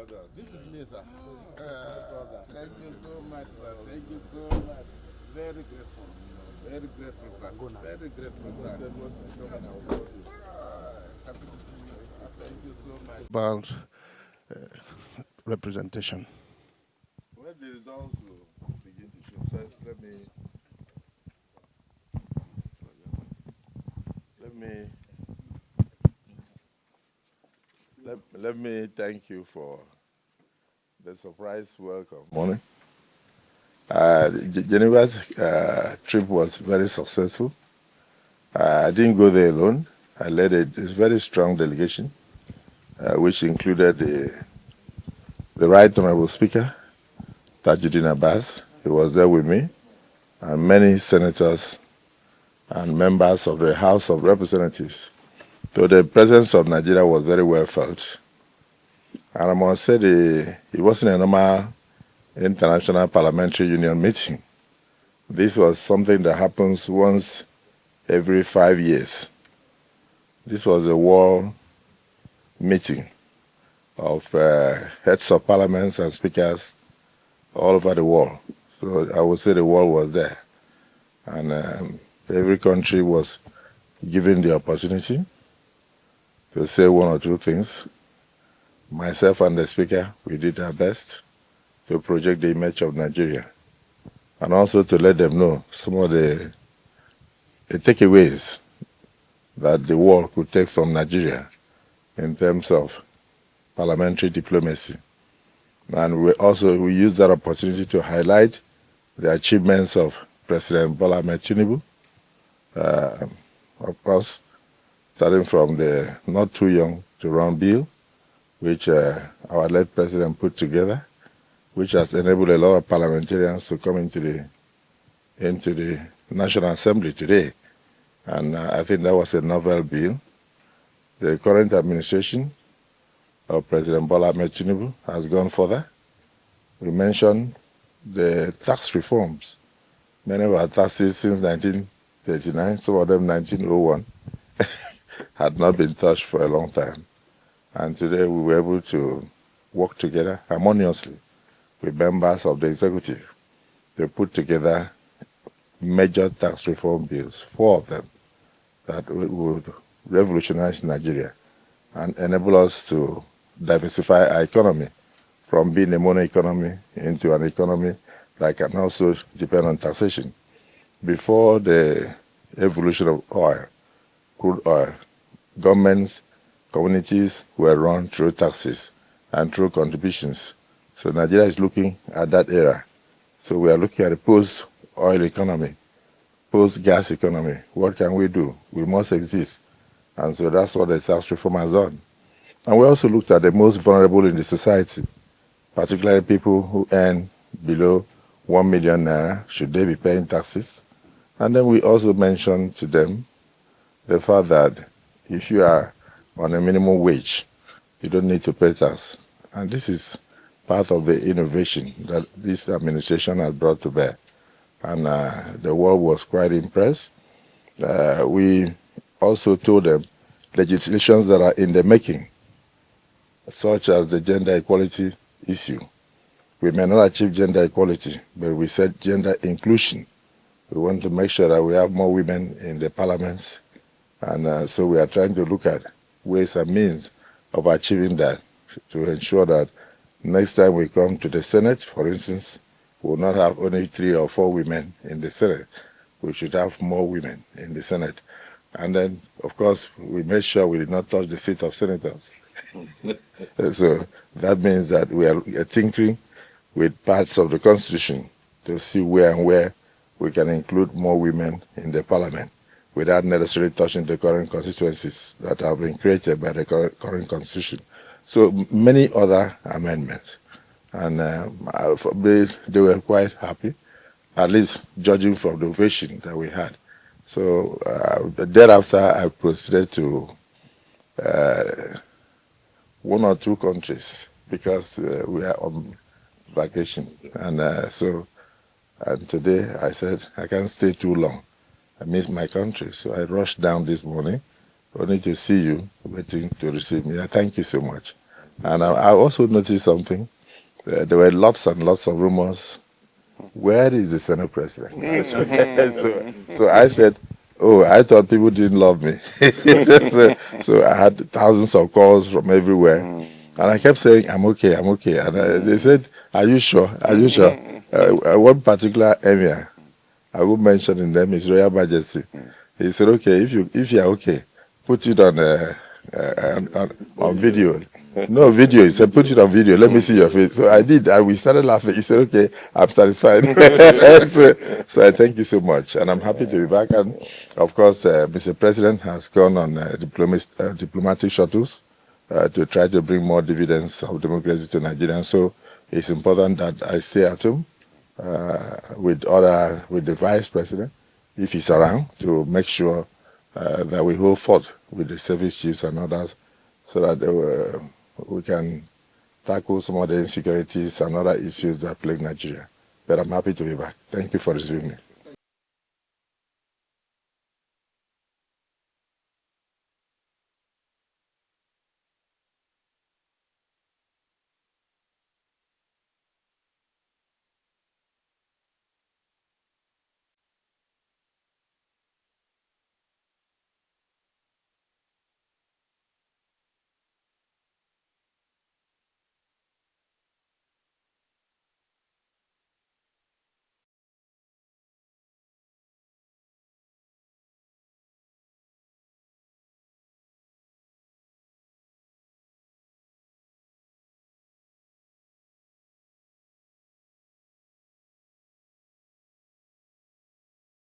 This is me, sir. Thank you so much, sir. Thank you so much. Very grateful. Very grateful, sir. Very grateful, sir. Happy to see you, sir. Thank you so much. About representation. Well, the results will begin to show. First, let me thank you for the surprise welcome. Morning. Geneva's trip was very successful. I didn't go there alone. I led a very strong delegation, which included the Right Honorable Speaker, Tajuddin Abbas. He was there with me, and many senators and members of the House of Representatives. So the presence of Nigeria was very well felt. And I must say it wasn't a normal International Parliamentary Union meeting. This was something that happens once every 5 years. This was a world meeting of heads of parliaments and speakers all over the world. So I would say the world was there. And every country was given the opportunity to say one or two things. Myself and the speaker, we did our best to project the image of Nigeria and also to let them know some of the takeaways that the world could take from Nigeria in terms of parliamentary diplomacy. And we used that opportunity to highlight the achievements of President Bola Ahmed Tinubu, of course, starting from the not too young to run bill, which our late president put together, which has enabled a lot of parliamentarians to come into the National Assembly today. And I think that was a novel bill. The current administration of President Bola Ahmed Tinubu has gone further. We mentioned the tax reforms. Many of our taxes since 1939, some of them 1901, had not been touched for a long time. And today we were able to work together harmoniously with members of the executive to put together major tax reform bills, 4 of them, that would revolutionize Nigeria and enable us to diversify our economy from being a mono economy into an economy that can also depend on taxation. Before the evolution of oil, crude oil, governments, communities were run through taxes and through contributions. So Nigeria is looking at that era. So we are looking at a post-oil economy, post-gas economy. What can we do? We must exist. And so that's what the tax reform has done. And we also looked at the most vulnerable in the society, particularly people who earn below 1 million naira. Should they be paying taxes? And then we also mentioned to them the fact that if you are on a minimum wage, you don't need to pay tax. And this is part of the innovation that this administration has brought to bear. And the world was quite impressed. We also told them legislations that are in the making, such as the gender equality issue. We may not achieve gender equality, but we said gender inclusion. We want to make sure that we have more women in the parliaments. And so we are trying to look at ways and means of achieving that to ensure that next time we come to the Senate, for instance, we will not have only 3 or 4 women in the Senate. We should have more women in the Senate. And then, of course, we made sure we did not touch the seat of senators. So that means that we are tinkering with parts of the Constitution to see where we can include more women in the parliament without necessarily touching the current constituencies that have been created by the current Constitution. So many other amendments. And they were quite happy, at least judging from the ovation that we had. So thereafter, I proceeded to 1 or 2 countries because we are on vacation. And today I said, I can't stay too long. I miss my country. So I rushed down this morning only to see you waiting to receive me. Thank you so much. And I also noticed something. There were lots and lots of rumors. Where is the Senate president? So I said, oh, I thought people didn't love me. So I had thousands of calls from everywhere. And I kept saying, I'm okay, I'm okay. And they said, are you sure? Are you sure? One particular emir, I will mention in them, His Royal Majesty. He said, okay, if you're okay, put it on video. No video. He said, put it on video. Let me see your face. So I did, and we started laughing. He said, okay, I'm satisfied. So I thank you so much, and I'm happy to be back. And of course, Mr. President has gone on diplomatic shuttles to try to bring more dividends of democracy to Nigeria. So it's important that I stay at home with the vice president, if he's around, to make sure that we hold forth with the service chiefs and others, so that we can tackle some of the insecurities and other issues that plague Nigeria. But I'm happy to be back. Thank you for receiving me.